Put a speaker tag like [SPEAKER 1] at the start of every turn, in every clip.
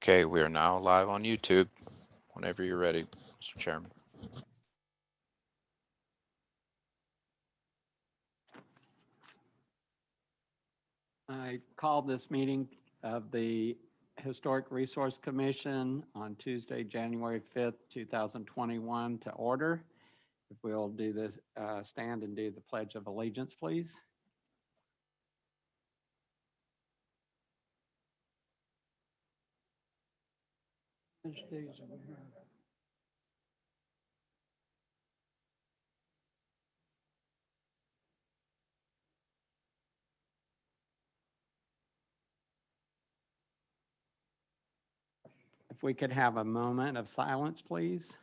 [SPEAKER 1] Okay, we are now live on YouTube. Whenever you're ready, Mr. Chairman.
[SPEAKER 2] I called this meeting of the Historic Resource Commission on Tuesday, January 5th, 2021 to order. If we'll do this, stand and do the Pledge of Allegiance, please. If we could have a moment of silence, please.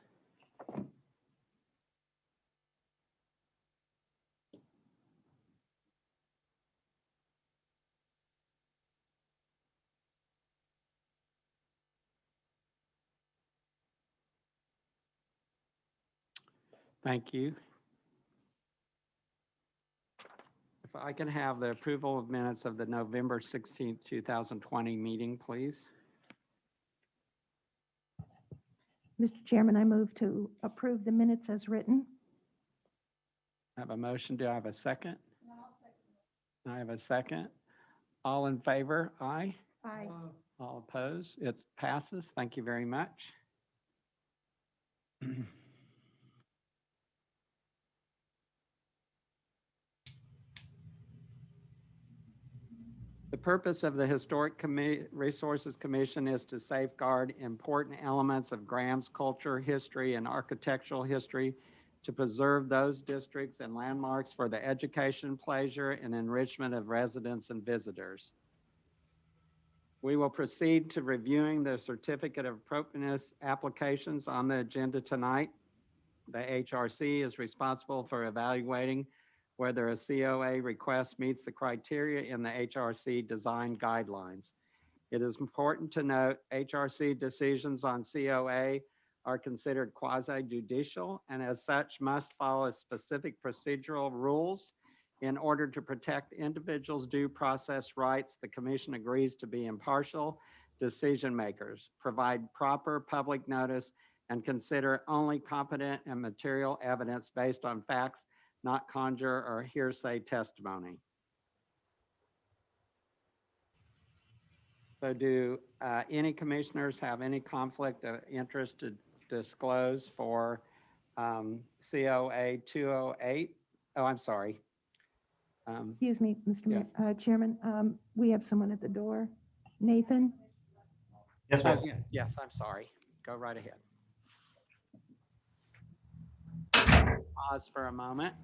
[SPEAKER 2] Thank you. If I can have the approval of minutes of the November 16th, 2020 meeting, please.
[SPEAKER 3] Mr. Chairman, I move to approve the minutes as written.
[SPEAKER 2] I have a motion. Do I have a second? I have a second. All in favor? Aye.
[SPEAKER 3] Aye.
[SPEAKER 2] All opposed? It passes. Thank you very much. The purpose of the Historic Resources Commission is to safeguard important elements of Graham's culture, history, and architectural history, to preserve those districts and landmarks for the education, pleasure, and enrichment of residents and visitors. We will proceed to reviewing the certificate of appropriateness applications on the agenda tonight. The HRC is responsible for evaluating whether a COA request meets the criteria in the HRC design guidelines. It is important to note HRC decisions on COA are considered quasi-judicial and as such must follow specific procedural rules. In order to protect individuals' due process rights, the Commission agrees to be impartial decision makers, provide proper public notice, and consider only competent and material evidence based on facts, not conjure or hearsay testimony. So do any commissioners have any conflict of interest to disclose for COA 208? Oh, I'm sorry.
[SPEAKER 3] Excuse me, Mr. Chairman, we have someone at the door. Nathan?
[SPEAKER 4] Yes, ma'am.
[SPEAKER 2] Yes, I'm sorry. Go right ahead. Pause for a moment.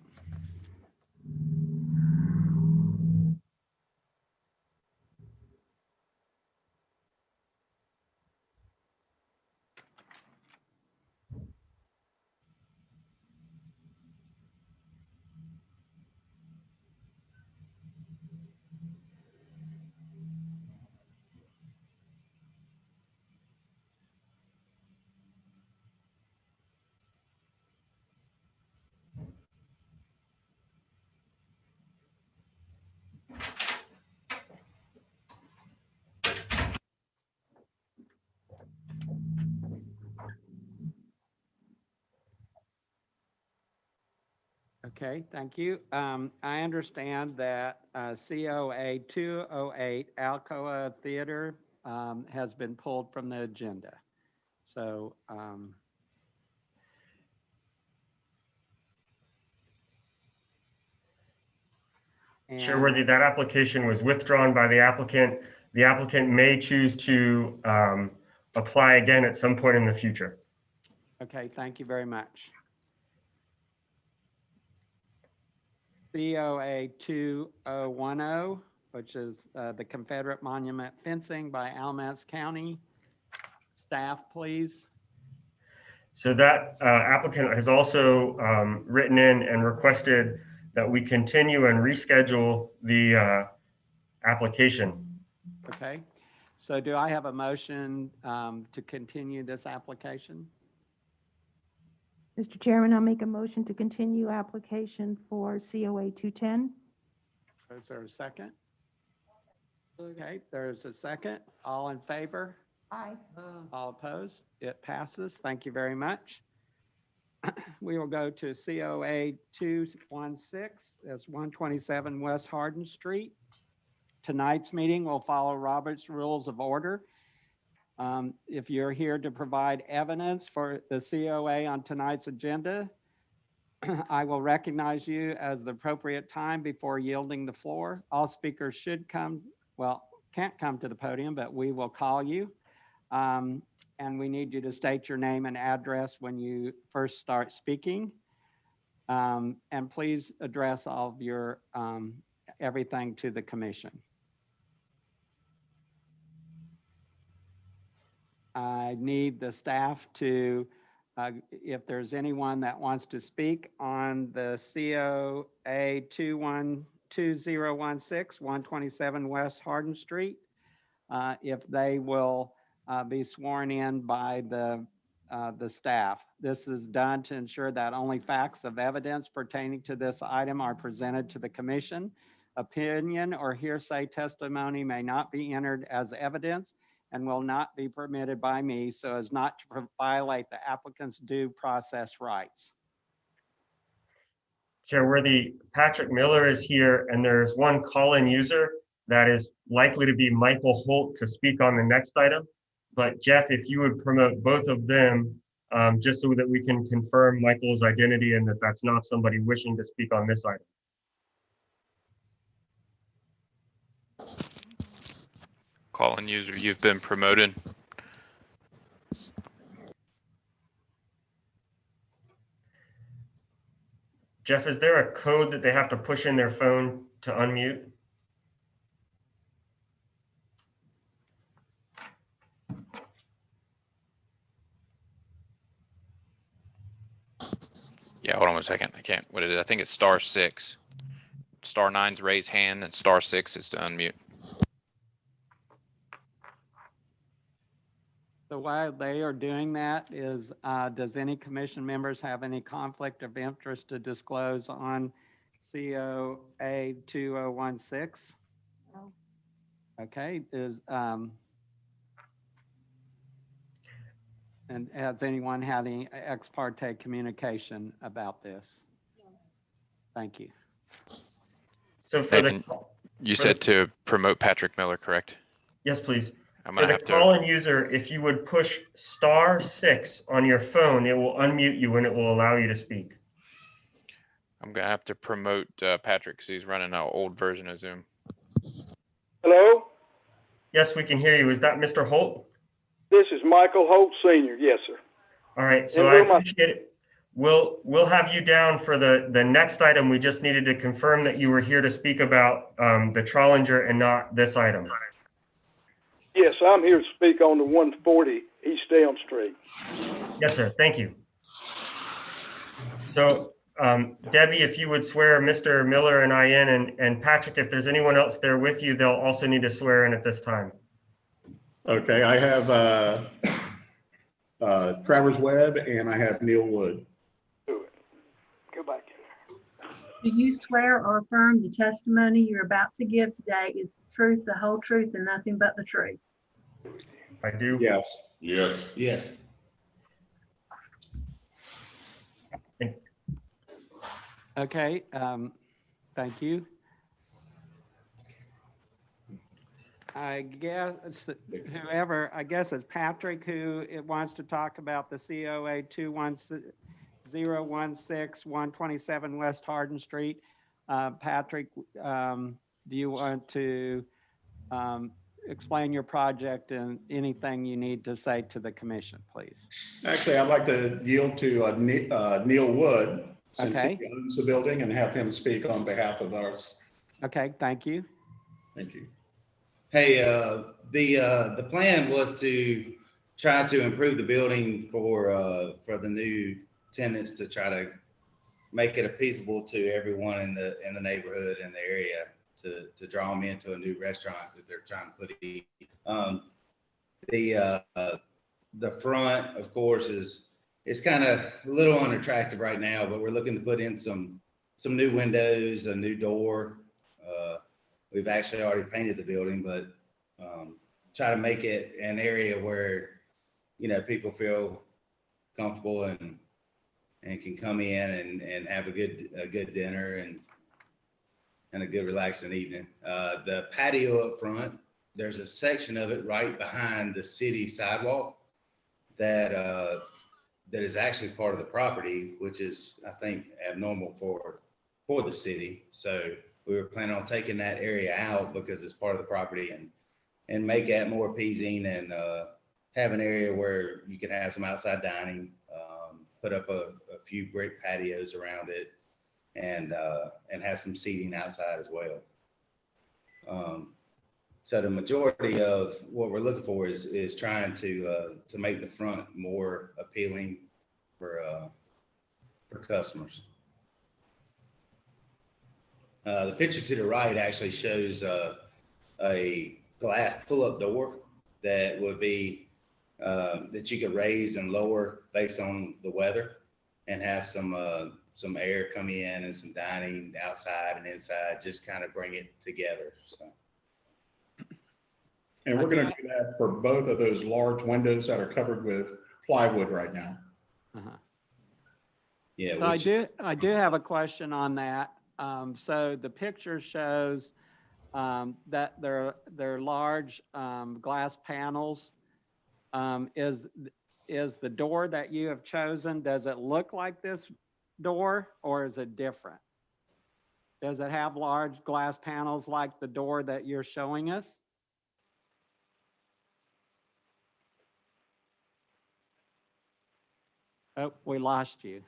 [SPEAKER 2] Okay, thank you. I understand that COA 208 Alcoa Theater has been pulled from the agenda. So
[SPEAKER 4] Chairworthy, that application was withdrawn by the applicant. The applicant may choose to apply again at some point in the future.
[SPEAKER 2] Okay, thank you very much. COA 2010, which is the Confederate Monument fencing by Alamance County. Staff, please.
[SPEAKER 4] So that applicant has also written in and requested that we continue and reschedule the application.
[SPEAKER 2] Okay, so do I have a motion to continue this application?
[SPEAKER 3] Mr. Chairman, I'll make a motion to continue application for COA 210.
[SPEAKER 2] Is there a second? Okay, there's a second. All in favor?
[SPEAKER 3] Aye.
[SPEAKER 2] All opposed? It passes. Thank you very much. We will go to COA 216, that's 127 West Harden Street. Tonight's meeting will follow Robert's Rules of Order. If you're here to provide evidence for the COA on tonight's agenda, I will recognize you as the appropriate time before yielding the floor. All speakers should come, well, can't come to the podium, but we will call you. And we need you to state your name and address when you first start speaking. And please address all of your everything to the commission. I need the staff to, if there's anyone that wants to speak on the COA 2016, 127 West Harden Street, if they will be sworn in by the staff. This is done to ensure that only facts of evidence pertaining to this item are presented to the commission. Opinion or hearsay testimony may not be entered as evidence and will not be permitted by me so as not to violate the applicant's due process rights.
[SPEAKER 4] Chairworthy, Patrick Miller is here, and there's one call-in user that is likely to be Michael Holt to speak on the next item. But Jeff, if you would promote both of them, just so that we can confirm Michael's identity and that that's not somebody wishing to speak on this item.
[SPEAKER 1] Call-in user, you've been promoted.
[SPEAKER 4] Jeff, is there a code that they have to push in their phone to unmute?
[SPEAKER 1] Yeah, hold on one second. I can't, what is it? I think it's *6. *9's raise hand and *6 is to unmute.
[SPEAKER 2] So while they are doing that is, does any commission members have any conflict of interest to disclose on COA 2016?
[SPEAKER 3] No.
[SPEAKER 2] Okay, and has anyone had any ex parte communication about this? No. Thank you.
[SPEAKER 4] So for
[SPEAKER 1] Nathan,
[SPEAKER 4] the,
[SPEAKER 1] you
[SPEAKER 4] for
[SPEAKER 1] said
[SPEAKER 4] the,
[SPEAKER 1] to promote Patrick Miller, correct?
[SPEAKER 4] yes, please.
[SPEAKER 1] I'm
[SPEAKER 4] For
[SPEAKER 1] gonna
[SPEAKER 4] the
[SPEAKER 1] have to,
[SPEAKER 4] call-in user, if you would push *6 on your phone, it will unmute you and it will allow you to speak.
[SPEAKER 1] I'm gonna have to promote Patrick because he's running an old version of Zoom.
[SPEAKER 5] Hello,
[SPEAKER 4] Yes, we can hear you. Is that Mr. Holt?
[SPEAKER 5] this is Michael Holt Sr. Yes, sir.
[SPEAKER 4] All right, so
[SPEAKER 5] And
[SPEAKER 4] I
[SPEAKER 5] who am I-
[SPEAKER 4] appreciate it. We'll have you down for the next item. We just needed to confirm that you were here to speak about the Trollinger and not this item.
[SPEAKER 5] Yes, I'm here to speak on the 140 East Elm Street.
[SPEAKER 4] Yes, sir. Thank you. So Debbie, if you would swear Mr. Miller and I in, and Patrick, if there's anyone else there with you, they'll also need to swear in at this time.
[SPEAKER 6] Okay, I have Travers Webb and I have Neal Wood.
[SPEAKER 5] Do it. Go back in there.
[SPEAKER 7] Do you swear or affirm the testimony you're about to give today is the truth, the whole truth, and nothing but the truth?
[SPEAKER 4] I do.
[SPEAKER 6] Yes.
[SPEAKER 8] Yes.
[SPEAKER 6] Yes.
[SPEAKER 2] Okay, thank you. I guess whoever, I guess it's Patrick who wants to talk about the COA 21016 127 West Harden Street. Patrick, do you want to explain your project and anything you need to say to the commission, please?
[SPEAKER 6] Actually, I'd like to yield to Neal Wood, since
[SPEAKER 2] Okay.
[SPEAKER 6] he owns the building, and have him speak on behalf of us.
[SPEAKER 2] Okay, thank you.
[SPEAKER 6] Thank you.
[SPEAKER 9] Hey, the plan was to try to improve the building for the new tenants, to try to make it appeasable to everyone in the neighborhood and the area, to draw them into a new restaurant that they're trying to put in. The front, of course, is kind of a little unattractive right now, but we're looking to put in some new windows, a new door. We've actually already painted the building, but try to make it an area where, people feel comfortable and can come in and have a good dinner and a good relaxing evening. The patio up front, there's a section of it right behind the city sidewalk that is actually part of the property, which is, I think, abnormal for the city. So we were planning on taking that area out because it's part of the property and make that more appeasing and have an area where you can have some outside dining, put up a few brick patios around it and have some seating outside as well. So the majority of what we're looking for is trying to make the front more appealing for customers. The picture to the right actually shows a glass pull-up door that would be that you could raise and lower based on the weather, and have some air come in and some dining outside and inside, just kind of bring it together. So.
[SPEAKER 6] And we're going to do that for both of those large windows that are covered with plywood right now.
[SPEAKER 2] Uh-huh.
[SPEAKER 9] Yeah,
[SPEAKER 2] So I do have a question on that. So the picture shows that they're large glass panels. Is the door that you have chosen, does it look like this door or is it different? Does it have large glass panels like the door that you're showing us? Oh, we lost you.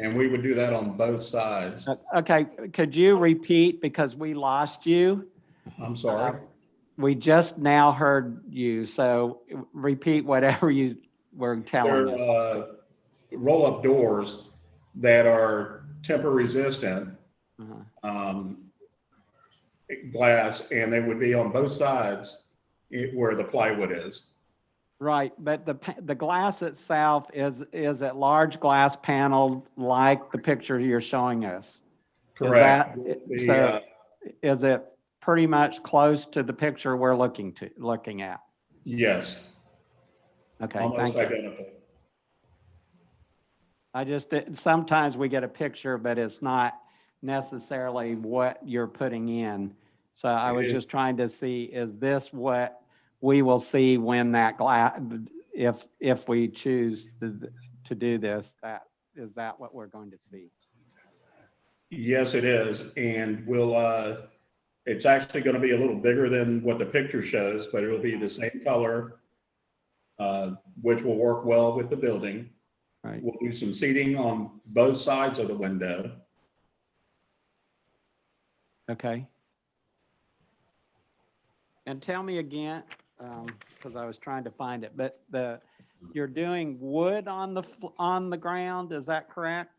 [SPEAKER 6] And we would do that on both sides.
[SPEAKER 2] Okay, could you repeat because we lost you?
[SPEAKER 6] I'm sorry.
[SPEAKER 2] We just now heard you, so repeat whatever you were telling us.
[SPEAKER 6] They're roll-up doors that are temper resistant, glass, and they would be on both sides where the plywood is. Right, but the glass itself is it large glass panel like the picture you're showing us? Correct.
[SPEAKER 2] So is it pretty much close to the picture we're looking at?
[SPEAKER 6] Yes.
[SPEAKER 2] Okay,
[SPEAKER 6] Almost
[SPEAKER 2] thank you.
[SPEAKER 6] identical.
[SPEAKER 2] Sometimes we get a picture, but it's not necessarily what you're putting in. So I was just trying to see, is this what we will see when that glass, if we choose to do this, is that what we're going to see?
[SPEAKER 6] Yes, it is. And it's actually going to be a little bigger than what the picture shows, but it'll be the same color, which will work well with the building.
[SPEAKER 2] Right.
[SPEAKER 6] We'll do some seating on both sides of the window.
[SPEAKER 2] Okay. And tell me again, because I was trying to find it, but you're doing wood on the ground, is that correct?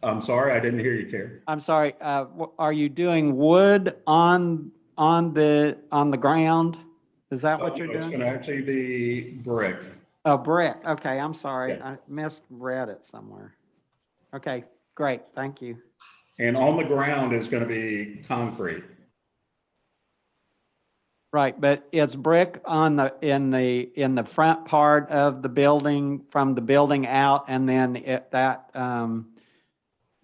[SPEAKER 6] I'm sorry, I didn't hear you, Terry.
[SPEAKER 2] I'm sorry. Are you doing wood on the ground? Is that what you're doing?
[SPEAKER 6] It's going to actually be brick.
[SPEAKER 2] Oh, brick. Okay, I'm sorry.
[SPEAKER 6] Yeah.
[SPEAKER 2] I misread it somewhere. Okay, great. Thank you.
[SPEAKER 6] And on the ground is going to be concrete.
[SPEAKER 2] Right, but it's brick in the front part of the building, from the building out, and then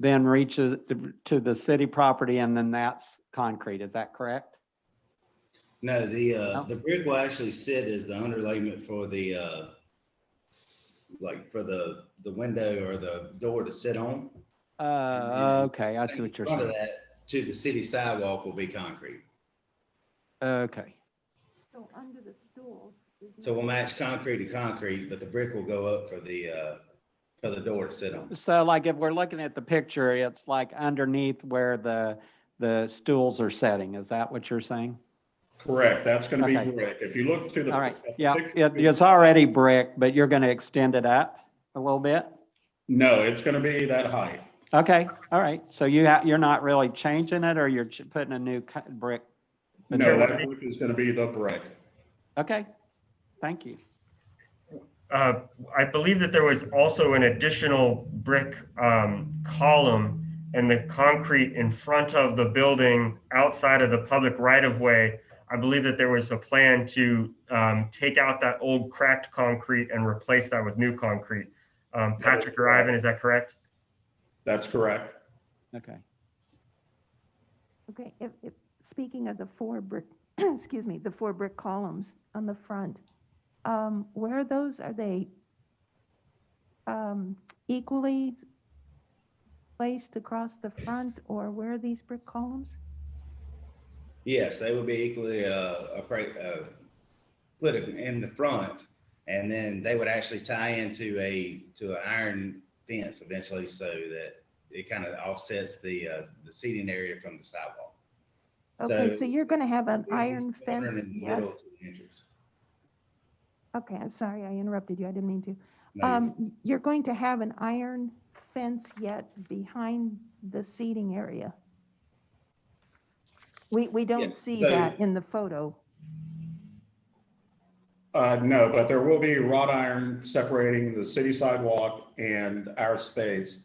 [SPEAKER 2] then reaches to the city property, and then that's concrete. Is that correct?
[SPEAKER 9] No, the brick will actually sit as the underlayment for the for the window or the door to sit on.
[SPEAKER 2] Okay, I see what you're saying.
[SPEAKER 9] Part of that to the city sidewalk will be concrete.
[SPEAKER 2] Okay.
[SPEAKER 3] So under the stools.
[SPEAKER 9] So we'll match concrete to concrete, but the brick will go up for the door to sit on.
[SPEAKER 2] So like if we're looking at the picture, it's like underneath where the stools are setting. Is that what you're saying?
[SPEAKER 6] Correct. That's going to
[SPEAKER 2] Okay.
[SPEAKER 6] be brick. If you look to the
[SPEAKER 2] All right.
[SPEAKER 6] at the
[SPEAKER 2] Yeah,
[SPEAKER 6] picture-
[SPEAKER 2] it's already brick, but you're going to extend it up a little bit?
[SPEAKER 6] No, it's going to be that height.
[SPEAKER 2] Okay, all right. So you're not really changing it, or you're putting a new brick?
[SPEAKER 6] No, that brick is going to be the brick.
[SPEAKER 2] Okay, thank you.
[SPEAKER 4] I believe that there was also an additional brick column and the concrete in front of the building outside of the public right-of-way. I believe that there was a plan to take out that old cracked concrete and replace that with new concrete. Patrick or Ivan, is that correct?
[SPEAKER 6] That's correct.
[SPEAKER 2] Okay.
[SPEAKER 3] Okay, if, speaking of the four brick, excuse me, the four brick columns on the front, where are those? Are they equally placed across the front, or where are these brick columns?
[SPEAKER 9] Yes, they would be equally put it in the front, and then they would actually tie into an iron fence eventually, so that it kind of offsets the seating area from the sidewalk.
[SPEAKER 3] Okay, so you're going to have an iron fence
[SPEAKER 9] in the
[SPEAKER 3] yet?
[SPEAKER 9] middle to the entrance.
[SPEAKER 3] Okay, I'm sorry, I interrupted you. I didn't mean to.
[SPEAKER 9] No,
[SPEAKER 3] You're going to have an iron fence yet behind the seating area? We don't
[SPEAKER 9] Yes,
[SPEAKER 3] see
[SPEAKER 9] so-
[SPEAKER 3] that in the photo.
[SPEAKER 6] No, but there will be wrought iron separating the city sidewalk and our space.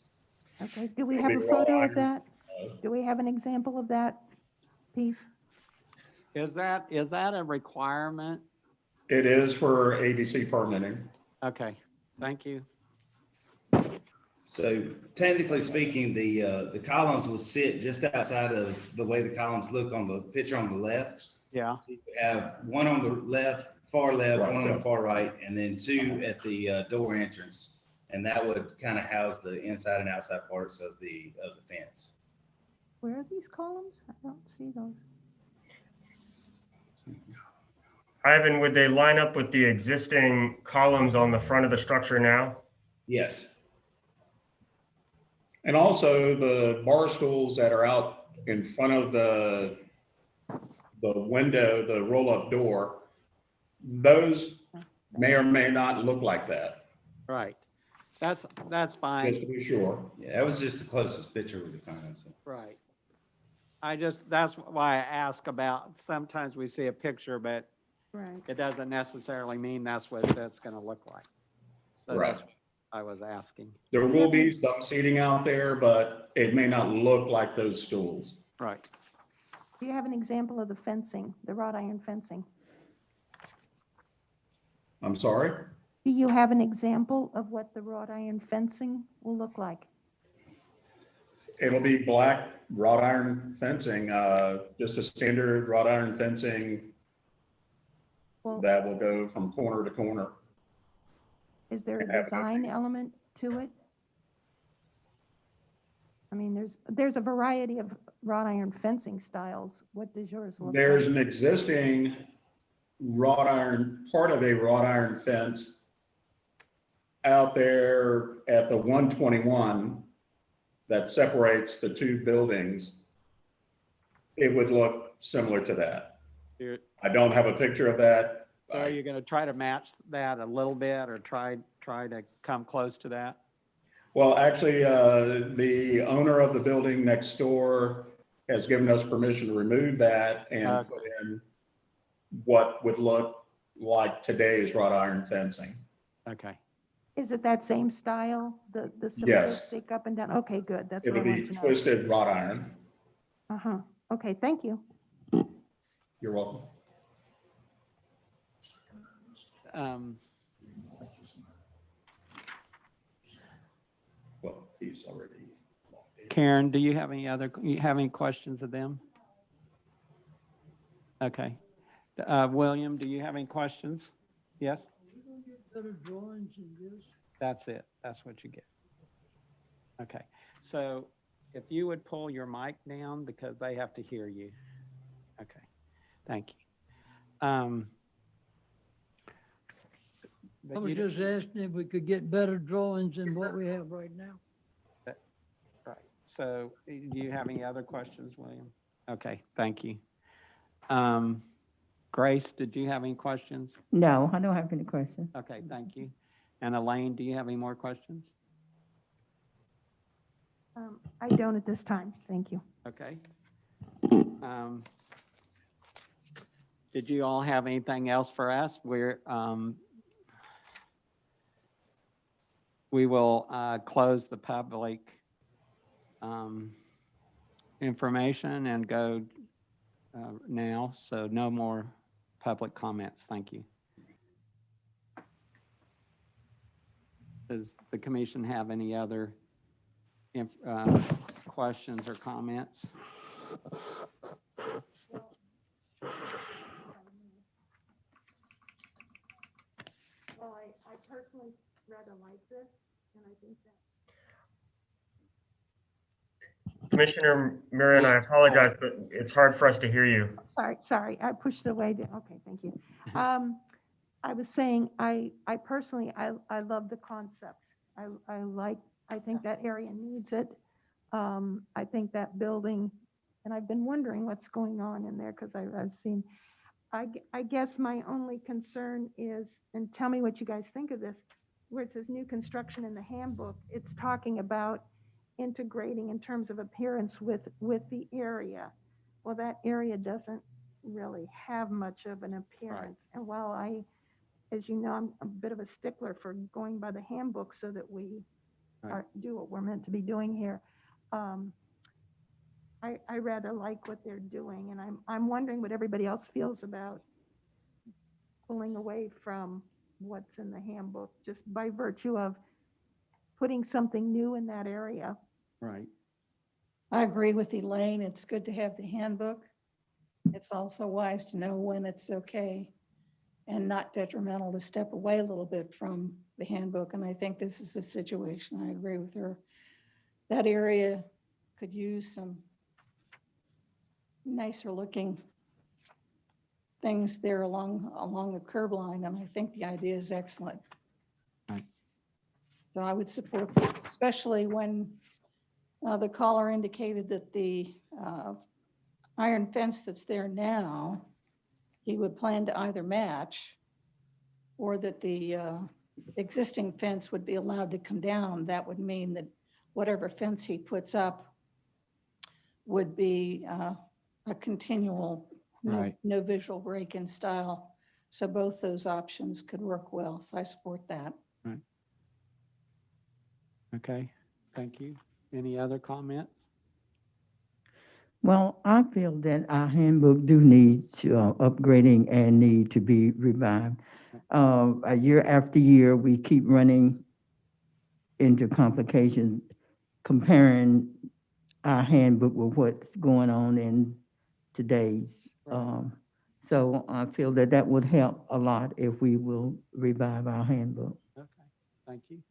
[SPEAKER 3] Okay, do we have a
[SPEAKER 6] Maybe wrought
[SPEAKER 3] photo of
[SPEAKER 6] iron.
[SPEAKER 3] that? Do we have an example of that piece?
[SPEAKER 2] Is that a requirement?
[SPEAKER 6] It is for ABC permitting.
[SPEAKER 2] Okay, thank you.
[SPEAKER 9] So technically speaking, the columns will sit just outside of the way the columns look on the picture on the left.
[SPEAKER 2] Yeah,
[SPEAKER 9] So you have one on the left, far left,
[SPEAKER 6] Right,
[SPEAKER 9] one on
[SPEAKER 6] yeah.
[SPEAKER 9] the far right, and then two at the door entrance. And that would kind of house the inside and outside parts of the fence.
[SPEAKER 3] Where are these columns? I don't see those.
[SPEAKER 4] Ivan, would they line up with the existing columns on the front of the structure now?
[SPEAKER 9] Yes.
[SPEAKER 6] And also the bar stools that are out in front of the window, the roll-up door, those may or may not look like that,
[SPEAKER 2] right. That's
[SPEAKER 6] just
[SPEAKER 2] fine.
[SPEAKER 6] to be sure.
[SPEAKER 9] Yeah, that was just the closest picture we could find. So.
[SPEAKER 2] Right. That's why I ask about, sometimes we see a picture, but
[SPEAKER 3] Right.
[SPEAKER 2] it doesn't necessarily mean that's what that's going to look like. So
[SPEAKER 6] Right.
[SPEAKER 2] that's what I was asking.
[SPEAKER 6] There will be some seating out there, but it may not look like those stools.
[SPEAKER 2] Right.
[SPEAKER 3] Do you have an example of the fencing, the wrought iron fencing?
[SPEAKER 6] I'm sorry?
[SPEAKER 3] Do you have an example of what the wrought iron fencing will look like?
[SPEAKER 6] It'll be black wrought iron fencing, just a standard wrought iron fencing
[SPEAKER 3] Well,
[SPEAKER 6] that will go from corner to corner.
[SPEAKER 3] is there a
[SPEAKER 6] have it.
[SPEAKER 3] design element to it? I mean, there's a variety of wrought iron fencing styles. What does yours look
[SPEAKER 6] There's
[SPEAKER 3] like?
[SPEAKER 6] an existing wrought iron, part of a wrought iron fence out there at the 121 that separates the two buildings. It would look similar to that.
[SPEAKER 2] You're-
[SPEAKER 6] I don't have a picture of that.
[SPEAKER 2] So are you going to try to match that a little bit, or try to come close to that?
[SPEAKER 6] Well, actually, the owner of the building next door has given us permission to remove that and put in what would look like today's wrought iron fencing.
[SPEAKER 2] Okay.
[SPEAKER 3] Is it that same style, the
[SPEAKER 6] Yes.
[SPEAKER 3] simplistic up and down? Okay, good. That's what I
[SPEAKER 6] It'll
[SPEAKER 3] wanted
[SPEAKER 6] be
[SPEAKER 3] to know.
[SPEAKER 6] twisted wrought iron.
[SPEAKER 3] Uh-huh. Okay, thank you.
[SPEAKER 6] You're welcome. Well, he's already.
[SPEAKER 2] Karen, do you have any questions of them? Okay. William, do you have any questions? Yes?
[SPEAKER 8] Better drawings than this.
[SPEAKER 2] That's it. That's what you get. Okay. So if you would pull your mic down, because they have to hear you. Okay. Thank you.
[SPEAKER 8] I was just asking if we could get better drawings than what we have right now.
[SPEAKER 2] Right. So do you have any other questions, William? Okay, thank you. Grace, did you have any questions?
[SPEAKER 10] No, I don't have any questions.
[SPEAKER 2] Okay, thank you. And Elaine, do you have any more questions?
[SPEAKER 3] I don't at this time. Thank you.
[SPEAKER 2] Okay. Did you all have anything else for us? we will close the public information and go now, so no more public comments. Thank you. Does the commission have any other questions or comments?
[SPEAKER 3] Well, I personally rather like this, and I think that.
[SPEAKER 4] Commissioner Marion, I apologize, but it's hard for us to hear you.
[SPEAKER 3] Sorry, I pushed away. Okay, thank you. I was saying, I personally, I love the concept. I think that area needs it. I think that building, and I've been wondering what's going on in there because I've seen, I guess my only concern is, and tell me what you guys think of this, where it says new construction in the handbook, it's talking about integrating in terms of appearance with the area. Well, that area doesn't really have much of an appearance. Right. And while as you know, I'm a bit of a stickler for going by the handbook so that we do what we're meant to be doing here. I rather like what they're doing, and I'm wondering what everybody else feels about pulling away from what's in the handbook just by virtue of putting something new in that area.
[SPEAKER 2] Right.
[SPEAKER 11] I agree with Elaine. It's good to have the handbook. It's also wise to know when it's okay and not detrimental to step away a little bit from the handbook. And I think this is a situation. I agree with her. That area could use some nicer looking things there along the curb line. And I think the idea is excellent.
[SPEAKER 2] Right.
[SPEAKER 11] So I would support this, especially when the caller indicated that the iron fence that's there now, he would plan to either match or that the existing fence would be allowed to come down. That would mean that whatever fence he puts up would be a continual, no visual break-in style. So both those options could work well. So I support that.
[SPEAKER 2] Right. Okay, thank you. Any other comments?
[SPEAKER 10] Well, I feel that our handbook do need to, upgrading and need to be revived. Year after year, we keep running into complications comparing our handbook with what's going on in today's. So I feel that that would help a lot if we will revive our handbook.
[SPEAKER 2] Okay, thank you.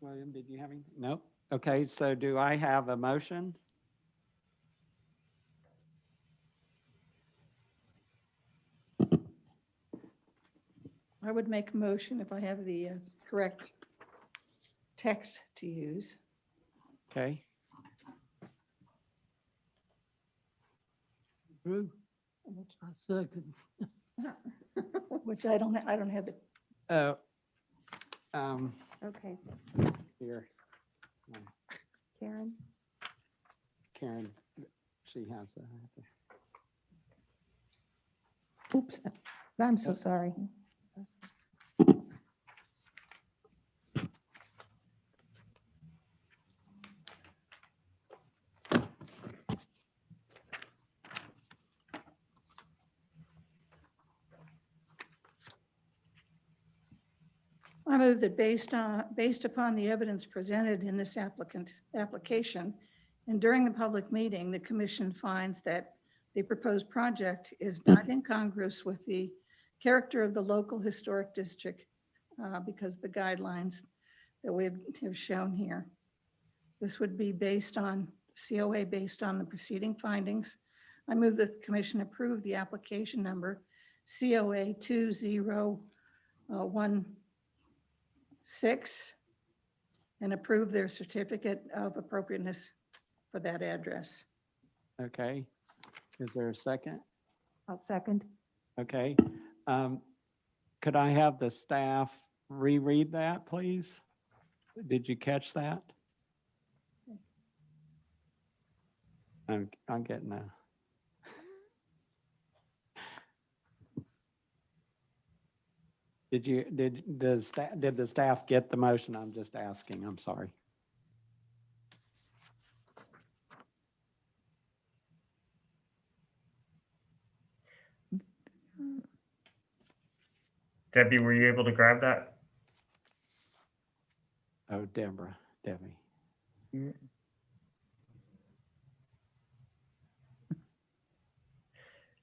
[SPEAKER 2] William, did you have anything? Nope. Okay, so do I have a motion?
[SPEAKER 11] I would make a motion if I have the correct text to use.
[SPEAKER 2] Okay.
[SPEAKER 8] Drew? I second.
[SPEAKER 11] Which I don't have the.
[SPEAKER 3] Okay,
[SPEAKER 2] Here.
[SPEAKER 3] Karen.
[SPEAKER 2] Karen, she has that.
[SPEAKER 3] Oops, I'm so sorry.
[SPEAKER 11] I move that based upon the evidence presented in this application and during the public meeting, the commission finds that the proposed project is not incongruous with the character of the local historic district because of the guidelines that we have shown here. This would be based on COA based on the preceding findings. I move that the commission approve the application number COA 2016 and approve their certificate of appropriateness for that address.
[SPEAKER 2] Okay, is there a second?
[SPEAKER 3] I'll second.
[SPEAKER 2] Okay, could I have the staff reread that, please? Did you catch that? I'm getting a. Did the staff get the motion? I'm just asking, I'm sorry.
[SPEAKER 4] Debbie, were you able to grab that?
[SPEAKER 2] Oh, Debbie.
[SPEAKER 10] Yeah.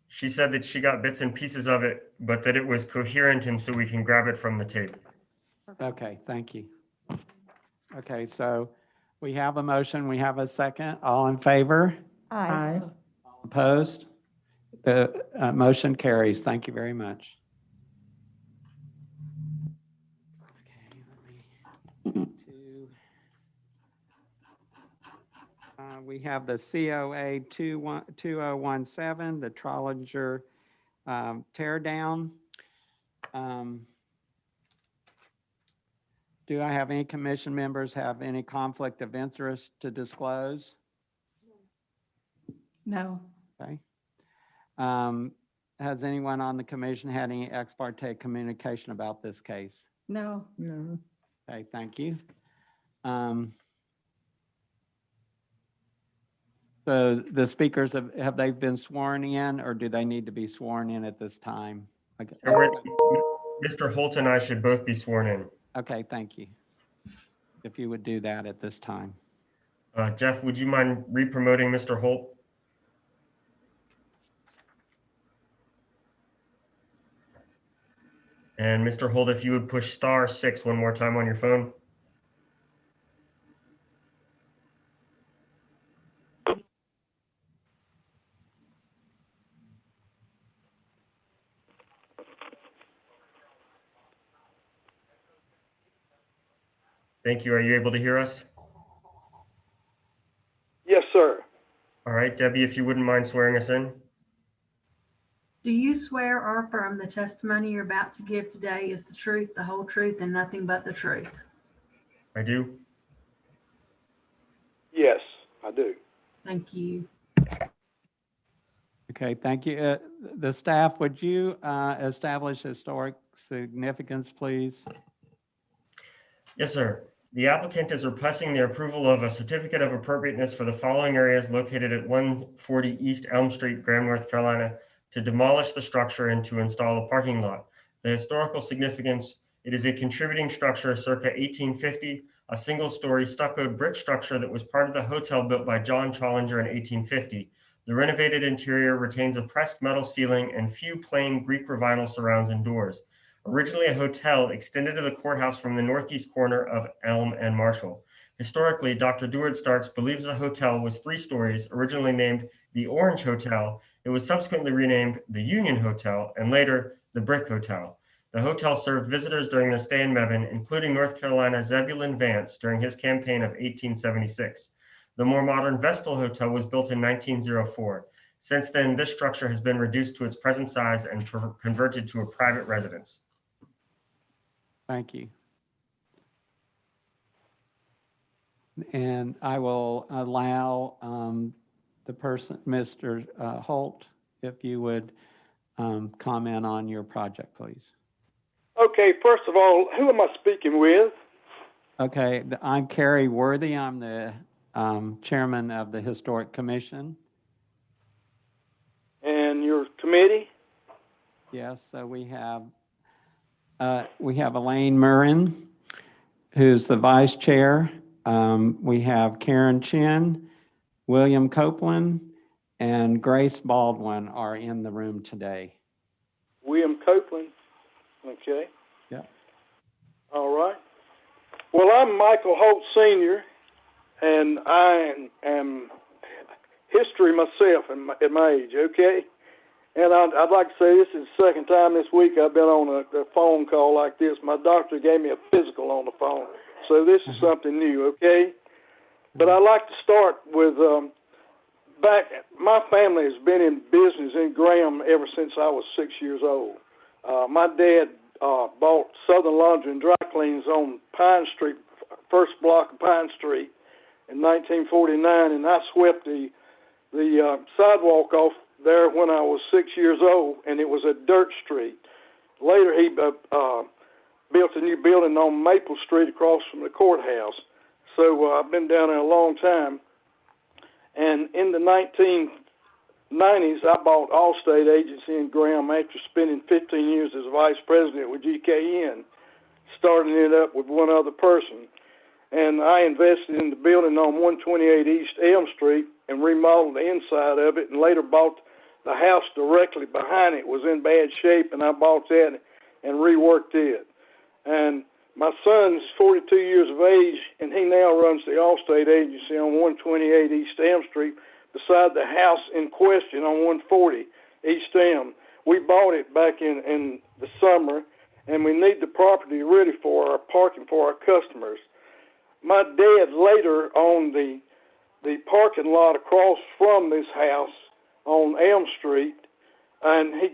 [SPEAKER 4] She said that she got bits and pieces of it, but that it was coherent and so we can grab it from the tape.
[SPEAKER 2] Okay, thank you. Okay, so we have a motion, we have a second. All in favor?
[SPEAKER 3] Aye.
[SPEAKER 2] Opposed? The motion carries. Thank you very much. Okay, let me we have the COA 2017, the Trollinger Teardown. Do I have any commission members have any conflict of interest to disclose?
[SPEAKER 11] No.
[SPEAKER 2] Okay. Has anyone on the commission had any ex parte communication about this case?
[SPEAKER 11] No.
[SPEAKER 10] No.
[SPEAKER 2] Okay, thank you. So the speakers, have they been sworn in, or do they need to be sworn in at this time? Okay,
[SPEAKER 4] Mr. Holt and I should both be sworn in.
[SPEAKER 2] okay, thank you. If you would do that at this time.
[SPEAKER 4] Jeff, would you mind re-promoting Mr. Holt? And Mr. Holt, if you would push *6 one more time on your phone. Thank you. Are you able to hear us?
[SPEAKER 5] Yes, sir.
[SPEAKER 4] All right, Debbie, if you wouldn't mind swearing us in.
[SPEAKER 7] Do you swear or affirm the testimony you're about to give today is the truth, the whole truth, and nothing but the truth?
[SPEAKER 4] I do.
[SPEAKER 5] Yes, I do.
[SPEAKER 7] Thank you.
[SPEAKER 2] Okay, thank you. The staff, would you establish historic significance, please?
[SPEAKER 4] Yes, sir. The applicant is requesting the approval of a certificate of appropriateness for the following areas located at 140 East Elm Street, Graham, North Carolina, to demolish the structure and to install a parking lot. The historical significance: it is a contributing structure circa 1850, a single-story stuccoed brick structure that was part of the hotel built by John Trollinger in 1850. The renovated interior retains a pressed metal ceiling and few plain Greek vinyl surrounds and doors. Originally a hotel, extended to the courthouse from the northeast corner of Elm and Marshall. Historically, Dr. Deward Starks believes the hotel was 3 stories, originally named the Orange Hotel. It was subsequently renamed the Union Hotel and later the Brick Hotel. The hotel served visitors during their stay in Mebane, including North Carolina Zebulon Vance during his campaign of 1876. The more modern Vestal Hotel was built in 1904. Since then, this structure has been reduced to its present size and converted to a private residence.
[SPEAKER 2] Thank you. And I will allow the person, Mr. Holt, if you would comment on your project, please.
[SPEAKER 5] Okay, first of all, who am I speaking with?
[SPEAKER 2] Okay, I'm Carrie Worthy. I'm the chairman of the Historic Commission.
[SPEAKER 5] And your committee?
[SPEAKER 2] Yes, so we have Elaine Murrin, who's the vice chair. We have Karen Chin, William Copeland, and Grace Baldwin are in the room today.
[SPEAKER 5] William Copeland. Okay.
[SPEAKER 2] Yeah.
[SPEAKER 5] All right. Well, I'm Michael Holt Sr., and I am history myself at my age, okay? And I'd like to say this is the second time this week I've been on a phone call like this. My doctor gave me a physical on the phone, so this is something new, okay? But I'd like to start with my family has been in business in Graham ever since I was 6 years old. My dad bought Southern Laundry and Dry Cleans on Pine Street, first block of Pine Street in 1949, and I swept the sidewalk off there when I was 6 years old, and it was a dirt street. Later, he built a new building on Maple Street across from the courthouse. So I've been down there a long time. And in the 1990s, I bought Allstate Agency in Graham after spending 15 years as vice president with GKN, starting it up with one other person. And I invested in the building on 128 East Elm Street and remodeled the inside of it, and later bought the house directly behind it. It was in bad shape, and I bought that and reworked it. And my son's 42 years of age, and he now runs the Allstate Agency on 128 East Elm Street beside the house in question on 140 East Elm. We bought it back in the summer, and we need the property ready for our parking for our customers. My dad later owned the parking lot across from this house on Elm Street, and he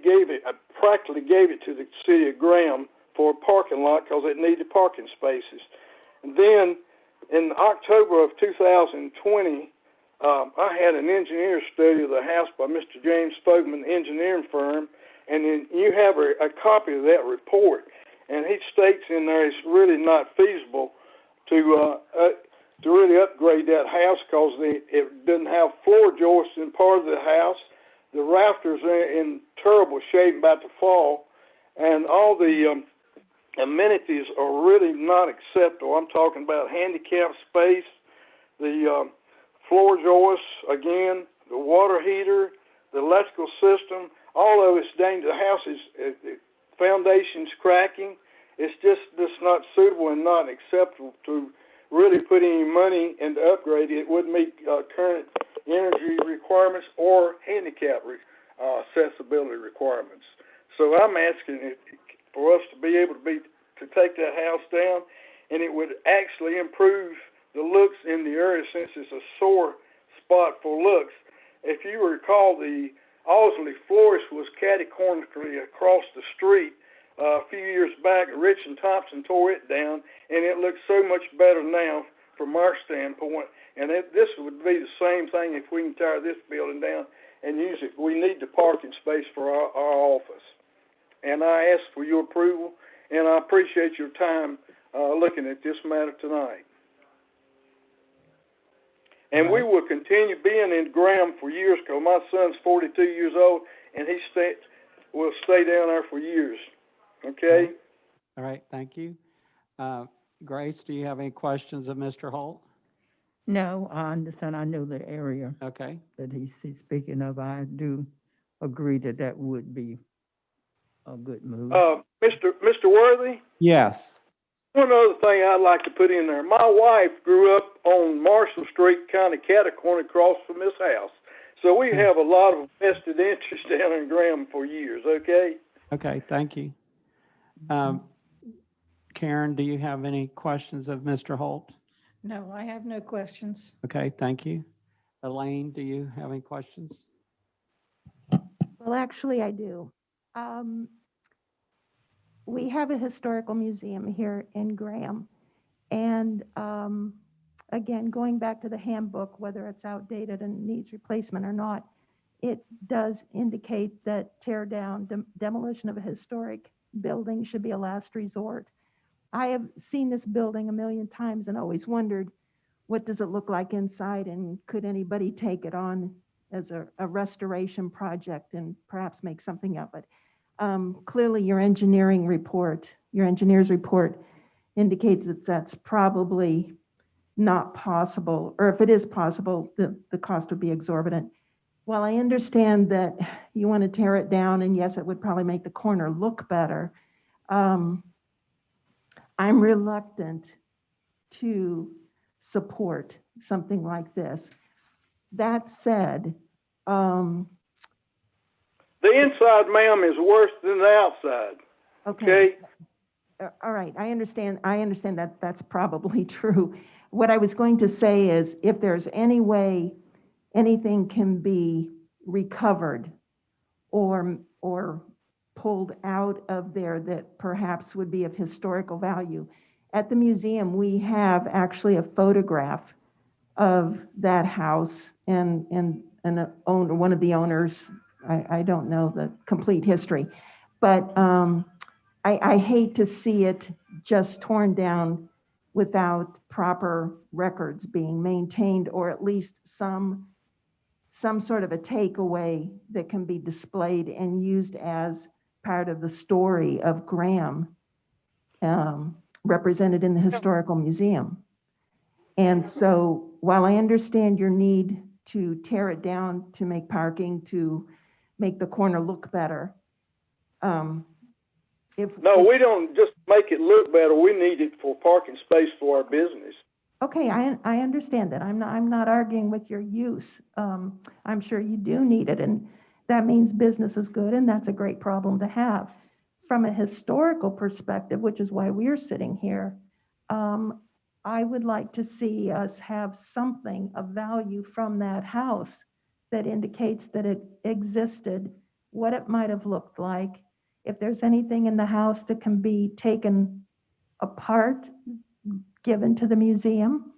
[SPEAKER 5] practically gave it to the city of Graham for a parking lot because it needed parking spaces. And then in October of 2020, I had an engineer study of the house by Mr. James Fogman engineering firm, and then you have a copy of that report, and he states in there it's really not feasible to really upgrade that house because it doesn't have floor joists in part of the house. The rafters are in terrible shape, about to fall, and all the amenities are really not acceptable. I'm talking about handicap space, the floor joists, again, the water heater, the electrical system, all of it's dangerous. The house is, foundation's cracking. It's just not suitable and not acceptable to really put any money into upgrade. It wouldn't meet current energy requirements or handicap accessibility requirements. So I'm asking for us to be able to take that house down, and it would actually improve the looks in the area since it's a sore spot for looks. If you recall, the Owsley Florist was catty-cornerly across the street a few years back. Rich and Thompson tore it down, and it looks so much better now from our standpoint. And this would be the same thing if we can tear this building down and use it. We need the parking space for our office. And I ask for your approval, and I appreciate your time looking at this matter tonight. And we will continue being in Graham for years because my son's 42 years old, and he will stay down there for years. Okay?
[SPEAKER 2] All right, thank you. Grace, do you have any questions of Mr. Holt?
[SPEAKER 10] No, I understand. I know the area
[SPEAKER 2] Okay.
[SPEAKER 10] that he's speaking of. I do agree that that would be a good move.
[SPEAKER 5] Mr. Worthy?
[SPEAKER 2] Yes.
[SPEAKER 5] One other thing I'd like to put in there. My wife grew up on Marshall Street, kind of catty-corner across from this house. So we have a lot of vested interest down in Graham for years, okay?
[SPEAKER 2] Okay, thank you. Karen, do you have any questions of Mr. Holt?
[SPEAKER 11] No, I have no questions.
[SPEAKER 2] Okay, thank you. Elaine, do you have any questions?
[SPEAKER 3] Well, actually, I do. We have a historical museum here in Graham. And again, going back to the handbook, whether it's outdated and needs replacement or not, it does indicate that tear down, demolition of a historic building should be a last resort. I have seen this building a million times and always wondered, what does it look like inside, and could anybody take it on as a restoration project and perhaps make something of it? Clearly, your engineer's report indicates that that's probably not possible, or if it is possible, the cost would be exorbitant. While I understand that you want to tear it down, and yes, it would probably make the corner look better, I'm reluctant to support something like this. That said,
[SPEAKER 5] the inside, ma'am, is worse than the outside. Okay?
[SPEAKER 3] All right, I understand that that's probably true. What I was going to say is, if there's any way anything can be recovered or pulled out of there that perhaps would be of historical value. At the museum, we have actually a photograph of that house and one of the owners. I don't know the complete history, but I hate to see it just torn down without proper records being maintained, or at least some sort of a takeaway that can be displayed and used as part of the story of Graham, represented in the Historical Museum. And so while I understand your need to tear it down to make parking, to make the corner look better,
[SPEAKER 5] we don't just make it look better. We need it for parking space for our business.
[SPEAKER 3] Okay, I understand that. I'm not arguing with your use. I'm sure you do need it, and that means business is good, and that's a great problem to have. From a historical perspective, which is why we're sitting here, I would like to see us have something of value from that house that indicates that it existed, what it might have looked like, if there's anything in the house that can be taken apart, given to the museum,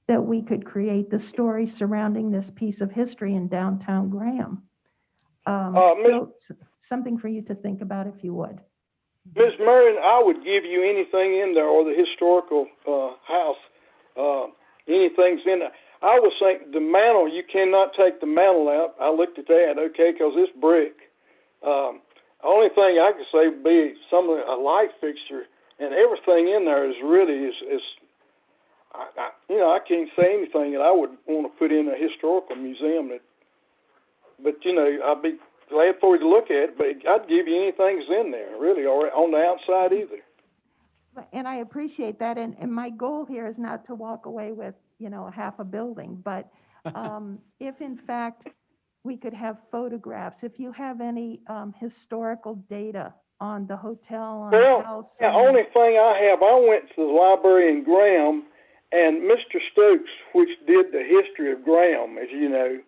[SPEAKER 3] that we could create the story surrounding this piece of history in downtown Graham. So something for you to think about, if you would.
[SPEAKER 5] Ms. Marion, I would give you anything in there, or the historical house, anything's in there. I was thinking the mantle, you cannot take the mantle out. I looked at that, okay, because it's brick. Only thing I could say would be a light fixture, and everything in there is really I can't say anything that I would want to put in a historical museum. But I'd be glad for you to look at it. But I'd give you anything that's in there, really, or on the outside either.
[SPEAKER 3] And I appreciate that. And my goal here is not to walk away with half a building, but if in fact we could have photographs, if you have any historical data on the hotel, on the house.
[SPEAKER 5] The only thing I have, I went to the library in Graham, and Mr. Stokes, which did the history of Graham, as you know,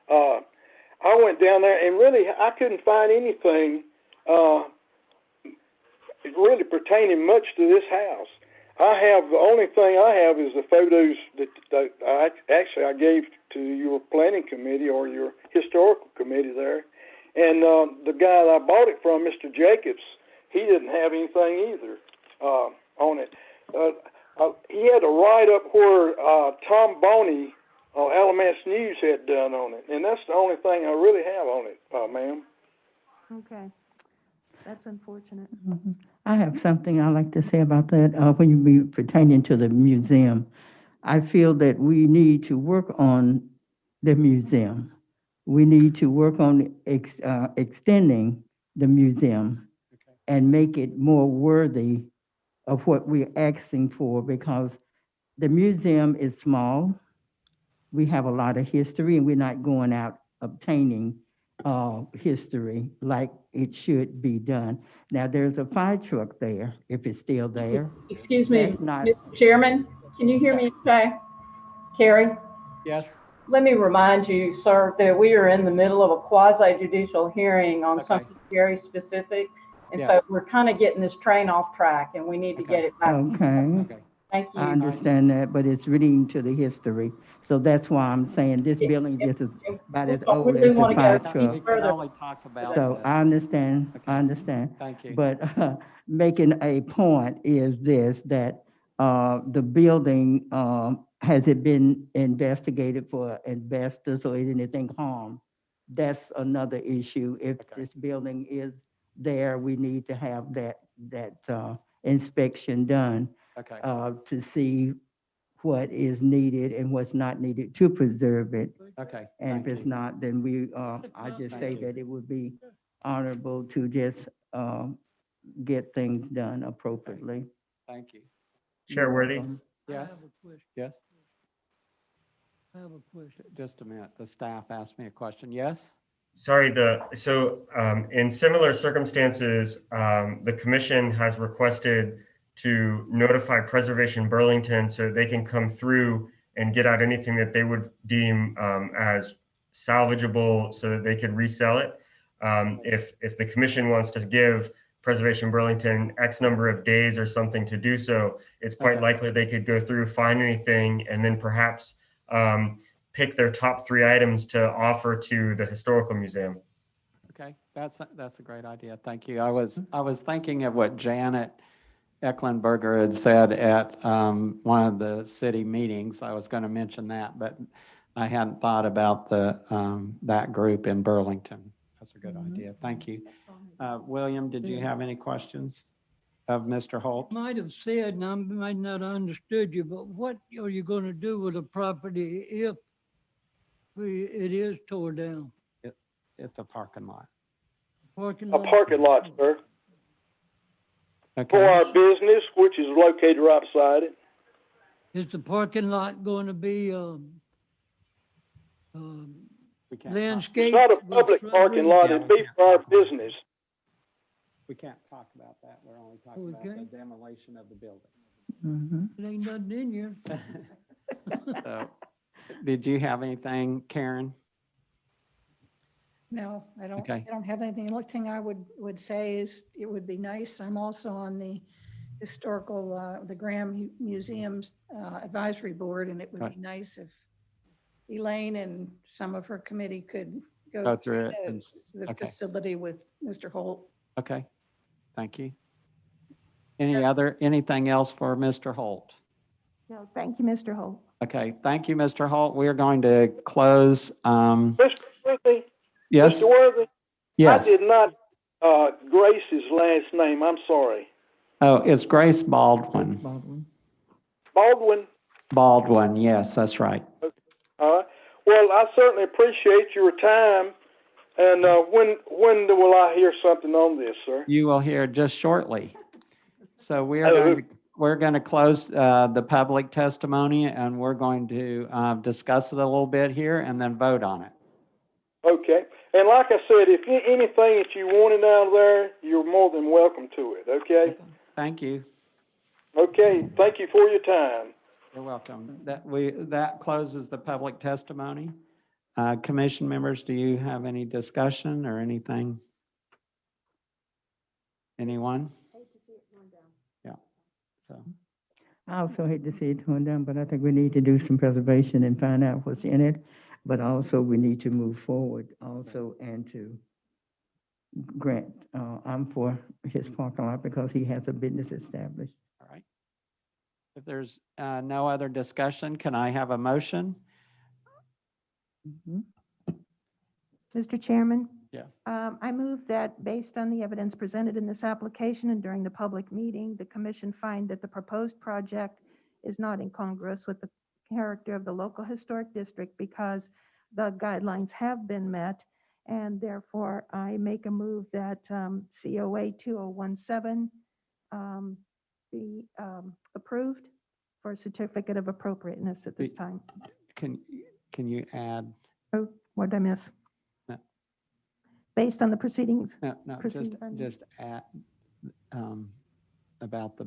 [SPEAKER 5] I went down there, and really I couldn't find anything really pertaining much to this house. The only thing I have is the photos that I gave to your planning committee or your historical committee there. And the guy that I bought it from, Mr. Jacobs, he didn't have anything either on it. He had a write-up where Tom Boney, Alamance News, had done on it. And that's the only thing I really have on it, ma'am.
[SPEAKER 3] Okay. That's unfortunate.
[SPEAKER 10] Mm-hmm. I have something I'd like to say about that. When you be pertaining to the museum, I feel that we need to work on the museum. We need to work on extending the museum and make it more worthy of what we're asking for, because the museum is small. We have a lot of history, and we're not going out obtaining history like it should be done. Now, there's a fire truck there, if it's still there.
[SPEAKER 12] Excuse me, Mr. Chairman, can you hear me okay? Carrie?
[SPEAKER 2] Yes.
[SPEAKER 12] Let me remind you, sir, that we are in the middle of a quasi-judicial hearing on something very specific. And so we're kind of getting this train off track, and we need to get it back.
[SPEAKER 10] Okay.
[SPEAKER 12] Thank you.
[SPEAKER 10] I understand that, but it's relating to the history. So that's why I'm saying this building is about as old as the fire truck. So I understand,
[SPEAKER 2] Thank you.
[SPEAKER 10] But making a point is this, that the building, has it been investigated for asbestos or anything harm? That's another issue. If this building is there, we need to have that inspection done to see what is needed and what's not needed to preserve it.
[SPEAKER 2] Okay.
[SPEAKER 10] And if it's not, then I just say that it would be honorable to just get things done appropriately.
[SPEAKER 2] Thank you.
[SPEAKER 4] Chairworthy.
[SPEAKER 2] Yes. Yes.
[SPEAKER 8] I have a question.
[SPEAKER 2] Just a minute. The staff asked me a question. Yes.
[SPEAKER 4] Sorry, in similar circumstances, the commission has requested to notify Preservation Burlington so they can come through and get out anything that they would deem as salvageable so that they could resell it. If the commission wants to give Preservation Burlington X number of days or something to do so, it's quite likely they could go through, find anything, and then perhaps pick their top 3 items to offer to the Historical Museum.
[SPEAKER 2] Okay, that's a great idea. Thank you. I was thinking of what Janet Ecklenberger had said at one of the city meetings. I was going to mention that, but I hadn't thought about that group in Burlington. That's a good idea. Thank you. William, did you have any questions of Mr. Holt?
[SPEAKER 8] Might have said, and I might not have understood you, but what are you going to do with the property if it is tore down?
[SPEAKER 2] It's a parking lot.
[SPEAKER 8] Parking
[SPEAKER 5] A
[SPEAKER 8] lot?
[SPEAKER 5] parking lot, sir,
[SPEAKER 2] Okay.
[SPEAKER 5] for our business, which is located right beside it.
[SPEAKER 8] Is the parking lot going to be
[SPEAKER 2] We can't
[SPEAKER 8] landscape?
[SPEAKER 5] It's not a
[SPEAKER 8] with
[SPEAKER 5] public parking
[SPEAKER 8] shrubbery?
[SPEAKER 5] lot,
[SPEAKER 2] Yeah,
[SPEAKER 5] it'd
[SPEAKER 2] we
[SPEAKER 5] be
[SPEAKER 2] can't
[SPEAKER 5] for our
[SPEAKER 2] talk about
[SPEAKER 5] business.
[SPEAKER 2] We can't talk about that. We're only talking about
[SPEAKER 8] Okay.
[SPEAKER 2] the demolition of the building.
[SPEAKER 10] Mhm.
[SPEAKER 8] There ain't nothing in here.
[SPEAKER 2] So, did you have anything, Karen?
[SPEAKER 11] No, I don't,
[SPEAKER 2] Okay.
[SPEAKER 11] I don't have anything. The only thing I would say is it would be nice. I'm also on the historical, the Graham Museum's Advisory Board, and it would be nice if Elaine and some of her committee could
[SPEAKER 2] Go
[SPEAKER 11] go
[SPEAKER 2] through
[SPEAKER 11] through
[SPEAKER 2] it and-
[SPEAKER 11] the
[SPEAKER 2] okay.
[SPEAKER 11] facility with Mr. Holt.
[SPEAKER 2] Okay, thank you. Anything else for Mr. Holt?
[SPEAKER 3] No, thank you, Mr. Holt.
[SPEAKER 2] Okay, thank you, Mr. Holt. We are going to close.
[SPEAKER 5] Mr. Worthy,
[SPEAKER 2] Yes,
[SPEAKER 5] Mr. Worthy, I
[SPEAKER 2] yes.
[SPEAKER 5] did not, grace his last name, I'm sorry.
[SPEAKER 2] Oh, it's Grace Baldwin.
[SPEAKER 5] Baldwin?
[SPEAKER 2] Baldwin, yes, that's right.
[SPEAKER 5] All right. Well, I certainly appreciate your time. And when will I hear something on this, sir?
[SPEAKER 2] You will hear just shortly. So we're going to close the public testimony, and we're going to discuss it a little bit here and then vote on it.
[SPEAKER 5] Okay. And like I said, if anything that you wanted out of there, you're more than welcome to it, okay?
[SPEAKER 2] Thank you.
[SPEAKER 5] Okay. Thank you for your time.
[SPEAKER 2] You're welcome. That closes the public testimony. Commission members, do you have any discussion or anything? Anyone? Yeah. So.
[SPEAKER 10] I also hate to see it torn down, but I think we need to do some preservation and find out what's in it. But also we need to move forward also and to grant, I'm for his parking lot because he has a business established.
[SPEAKER 2] All right. If there's no other discussion, can I have a motion?
[SPEAKER 3] Mr. Chairman?
[SPEAKER 2] Yes.
[SPEAKER 3] I move that based on the evidence presented in this application and during the public meeting, the commission find that the proposed project is not incongruous with the character of the local historic district because the guidelines have been met, and therefore I make a move that COA 2017 be approved for a certificate of appropriateness at this time.
[SPEAKER 2] Can you add?
[SPEAKER 3] Oh, what did I miss?
[SPEAKER 2] No.
[SPEAKER 3] Based on the proceedings?
[SPEAKER 2] No,
[SPEAKER 3] Proceed-
[SPEAKER 2] just add about the.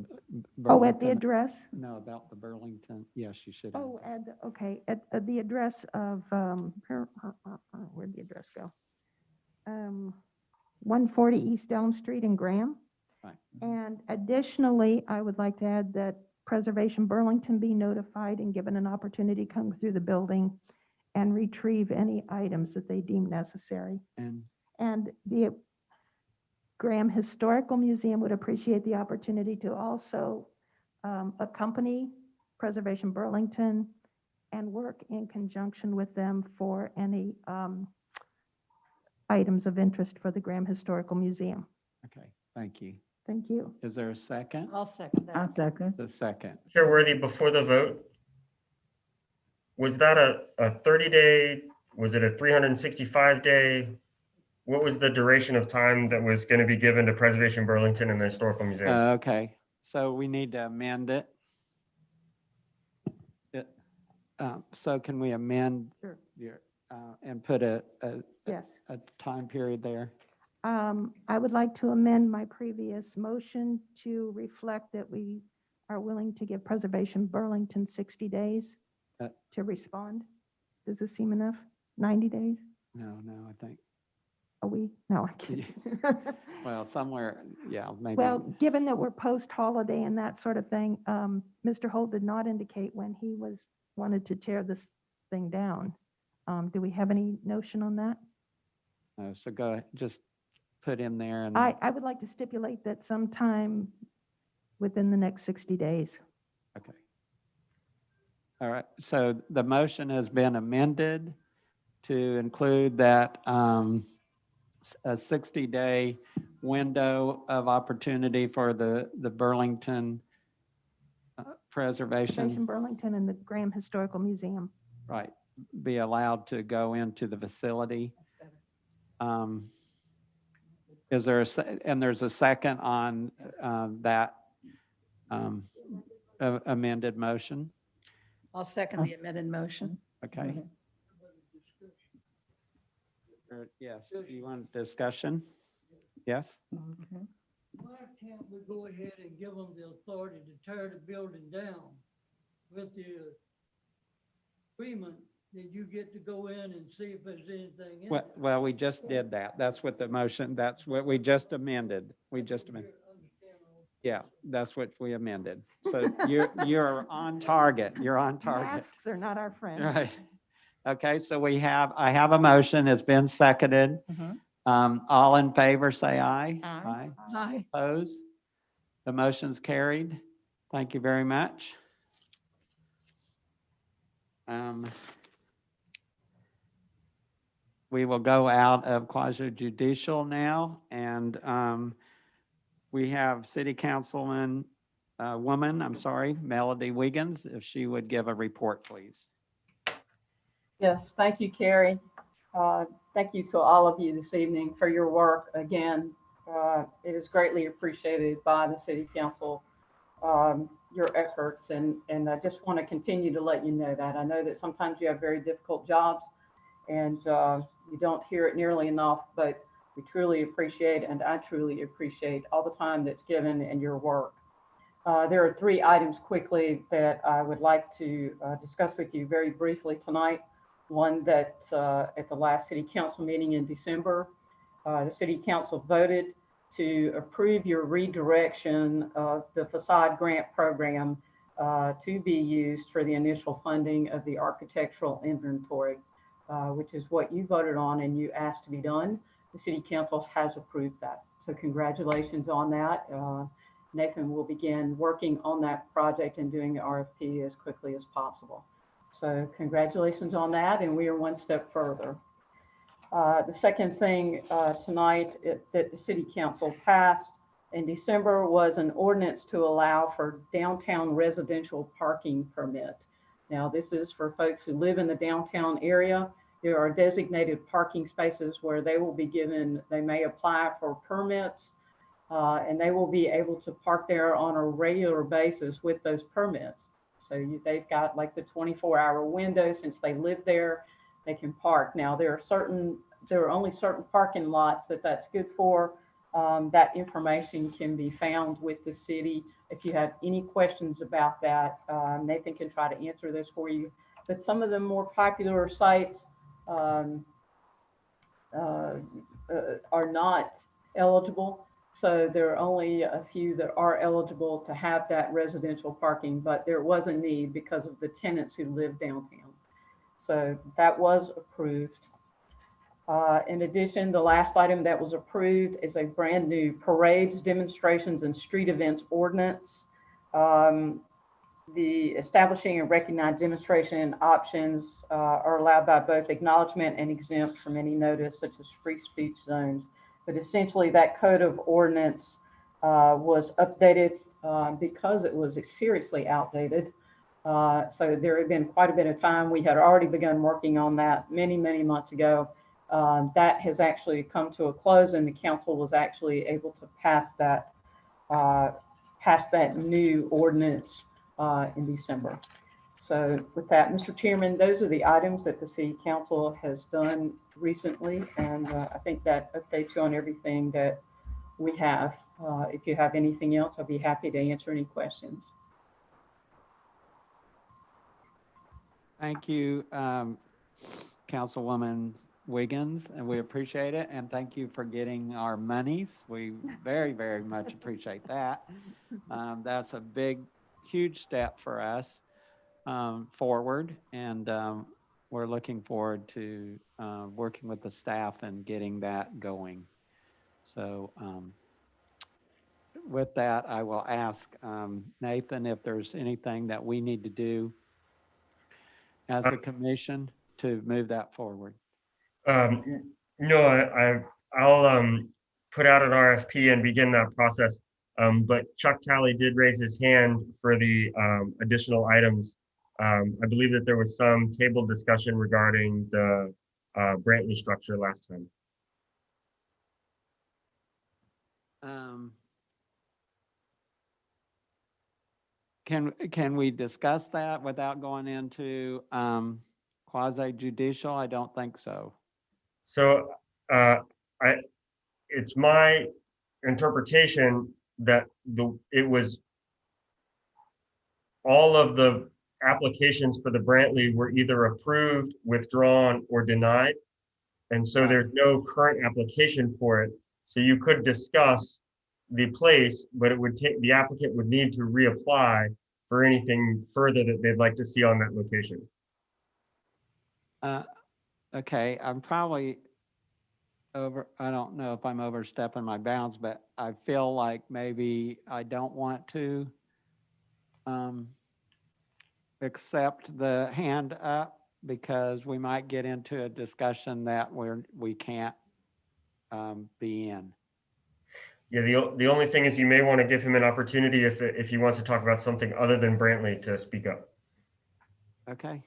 [SPEAKER 3] Oh, at the
[SPEAKER 2] Burlington-
[SPEAKER 3] address?
[SPEAKER 2] No, about the Burlington. Yes, you should. add
[SPEAKER 3] Oh,
[SPEAKER 2] that.
[SPEAKER 3] okay, at the address of, where'd the address go? 140 East Elm Street in Graham.
[SPEAKER 2] Right.
[SPEAKER 3] And additionally, I would like to add that Preservation Burlington be notified and given an opportunity to come through the building and retrieve any items that they deem necessary. And the Graham Historical Museum would appreciate the opportunity to also accompany Preservation Burlington and work in conjunction with them for any items of interest for the Graham Historical Museum.
[SPEAKER 2] Okay, thank you.
[SPEAKER 3] Thank you.
[SPEAKER 2] Is there a second?
[SPEAKER 11] I'll second that.
[SPEAKER 10] I'll second.
[SPEAKER 2] The second.
[SPEAKER 4] Chair Worthy, before the vote, was that a 30-day, was it a 365-day? What was the duration of time that was going to be given to Preservation Burlington and the Historical Museum?
[SPEAKER 2] Okay, so we need to amend it. So can we amend
[SPEAKER 3] Sure.
[SPEAKER 2] and put a
[SPEAKER 3] Yes.
[SPEAKER 2] time period there?
[SPEAKER 3] I would like to amend my previous motion to reflect that we are willing to give Preservation Burlington 60 days to respond. Does this seem enough? 90 days?
[SPEAKER 2] No, I think,
[SPEAKER 3] Are we? No, I can't.
[SPEAKER 2] well, somewhere, yeah, maybe.
[SPEAKER 3] Well, given that we're post-holiday and that sort of thing, Mr. Holt did not indicate when he wanted to tear this thing down. Do we have any notion on that?
[SPEAKER 2] No, so go, just put in there and.
[SPEAKER 3] I would like to stipulate that sometime within the next 60 days.
[SPEAKER 2] Okay. All right, so the motion has been amended to include that a 60-day window of opportunity for the Burlington
[SPEAKER 3] Preservation Burlington and the Graham Historical Museum.
[SPEAKER 2] right, be allowed to go into the facility. Is there and there's a second on that amended motion?
[SPEAKER 11] I'll second the amended motion.
[SPEAKER 2] Okay. Yes, you want discussion? Yes?
[SPEAKER 8] Why can't we go ahead and give them the authority to tear the building down with the agreement that you get to go in and see if there's anything in it?
[SPEAKER 2] Well, we just did that. That's what the motion, that's what we just amended. We just amended. Yeah, that's what we amended. So you're on target. You're on target.
[SPEAKER 3] Masks are not our friend.
[SPEAKER 2] Right. Okay, so I have a motion. It's been seconded. All in favor, say aye.
[SPEAKER 11] Aye. Aye.
[SPEAKER 2] Opposed? The motion's carried. Thank you very much. We will go out of quasi judicial now, and we have City Councilman Melody Wiggins, if she would give a report, please.
[SPEAKER 12] Yes, thank you, Carrie. Thank you to all of you this evening for your work. Again, it is greatly appreciated by the City Council, your efforts, and I just want to continue to let you know that. I know that sometimes you have very difficult jobs and you don't hear it nearly enough, but we truly appreciate, and I truly appreciate all the time that's given in your work. There are 3 items quickly that I would like to discuss with you very briefly tonight. One that at the last City Council meeting in December, the City Council voted to approve your redirection of the facade grant program to be used for the initial funding of the architectural inventory, which is what you voted on and you asked to be done. The City Council has approved that. So congratulations on that. Nathan will begin working on that project and doing the RFP as quickly as possible. So congratulations on that, and we are one step further. The second thing tonight that the City Council passed in December was an ordinance to allow for downtown residential parking permit. Now, this is for folks who live in the downtown area. There are designated parking spaces where they will be given, they may apply for permits, and they will be able to park there on a regular basis with those permits. So they've got like the 24-hour window. Since they live there, they can park. Now, there are only certain parking lots that's good for. That information can be found with the city. If you have any questions about that, Nathan can try to answer this for you. But some of the more popular sites are not eligible. So there are only a few that are eligible to have that residential parking, but there was a need because of the tenants who live downtown. So that was approved. In addition, the last item that was approved is a brand new parades, demonstrations, and street events ordinance. The establishing and recognized demonstration options are allowed by both acknowledgement and exempt from any notice, such as free speech zones. But essentially that code of ordinance was updated because it was seriously outdated. So there had been quite a bit of time. We had already begun working on that many, many months ago. That has actually come to a close, and the council was actually able to pass that new ordinance in December. So with that, Mr. Chairman, those are the items that the City Council has done recently, and I think that updates you on everything that we have. If you have anything else, I'll be happy to answer any questions.
[SPEAKER 2] Thank you, Councilwoman Wiggins, and we appreciate it. And thank you for getting our monies. We very, very much appreciate that. That's a big, huge step for us forward, and we're looking forward to working with the staff and getting that going. So with that, I will ask Nathan if there's anything that we need to do as a commission to move that forward.
[SPEAKER 4] No, I'll put out an RFP and begin that process. But Chuck Talley did raise his hand for the additional items. I believe that there was some table discussion regarding the Brantley structure last time.
[SPEAKER 2] Can we discuss that without going into quasi judicial? I don't think so.
[SPEAKER 4] So it's my interpretation that it was all of the applications for the Brantley were either approved, withdrawn, or denied. And so there's no current application for it. So you could discuss the place, but it would take, the applicant would need to reapply for anything further that they'd like to see on that location.
[SPEAKER 2] Okay, I'm probably I don't know if I'm overstepping my bounds, but I feel like maybe I don't want to accept the hand up because we might get into a discussion that we can't be in.
[SPEAKER 4] Yeah, the only thing is you may want to give him an opportunity if he wants to talk about something other than Brantley to speak up.
[SPEAKER 2] Okay.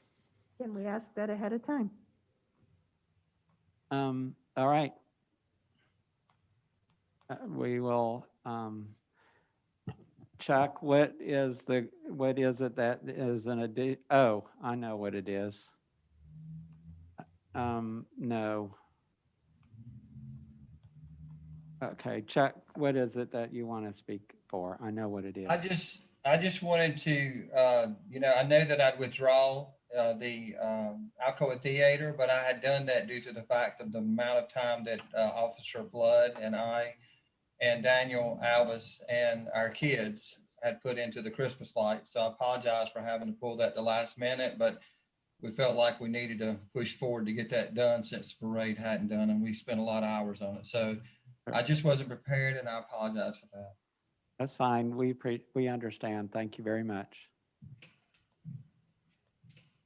[SPEAKER 3] Can we ask that ahead of time?
[SPEAKER 2] All right. We will, Chuck, what is it that is oh, I know what it is. No. Okay, Chuck, what is it that you want to speak for? I know what it is.
[SPEAKER 13] I just wanted to, I know that I'd withdraw the Alcoa Theater, but I had done that due to the fact of the amount of time that Officer Flood and I and Daniel Alvis and our kids had put into the Christmas lights. So I apologize for having to pull that the last minute, but we felt like we needed to push forward to get that done since the parade hadn't done, and we spent a lot of hours on it. So I just wasn't prepared, and I apologize for that.
[SPEAKER 2] That's fine. We understand. Thank you very much.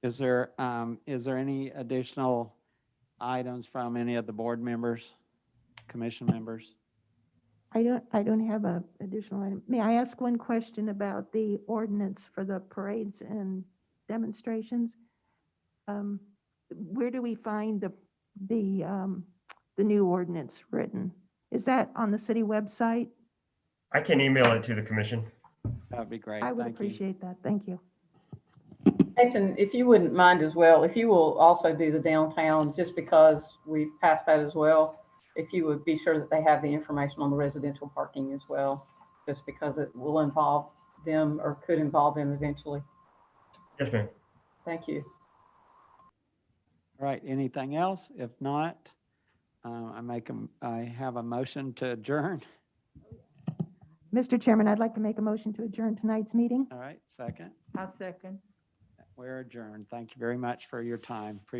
[SPEAKER 2] Is there any additional items from any of the board members, commission members?
[SPEAKER 3] I don't have a additional item. May I ask one question about the ordinance for the parades and demonstrations? Where do we find the new ordinance written? Is that on the city website?
[SPEAKER 4] I can email it to the commission.
[SPEAKER 2] That'd be great.
[SPEAKER 3] I would
[SPEAKER 2] Thank you.
[SPEAKER 3] appreciate that. Thank you.
[SPEAKER 12] Nathan, if you wouldn't mind as well, if you will also do the downtown, just because we've passed that as well, if you would be sure that they have the information on the residential parking as well, just because it will involve them or could involve them eventually.
[SPEAKER 4] Yes, ma'am.
[SPEAKER 12] Thank you.
[SPEAKER 2] All right, anything else? If not, I have a motion to adjourn.
[SPEAKER 3] Mr. Chairman, I'd like to make a motion to adjourn tonight's meeting.
[SPEAKER 2] All right, second.
[SPEAKER 10] I'll second.
[SPEAKER 2] We're adjourned. Thank you very much for your time.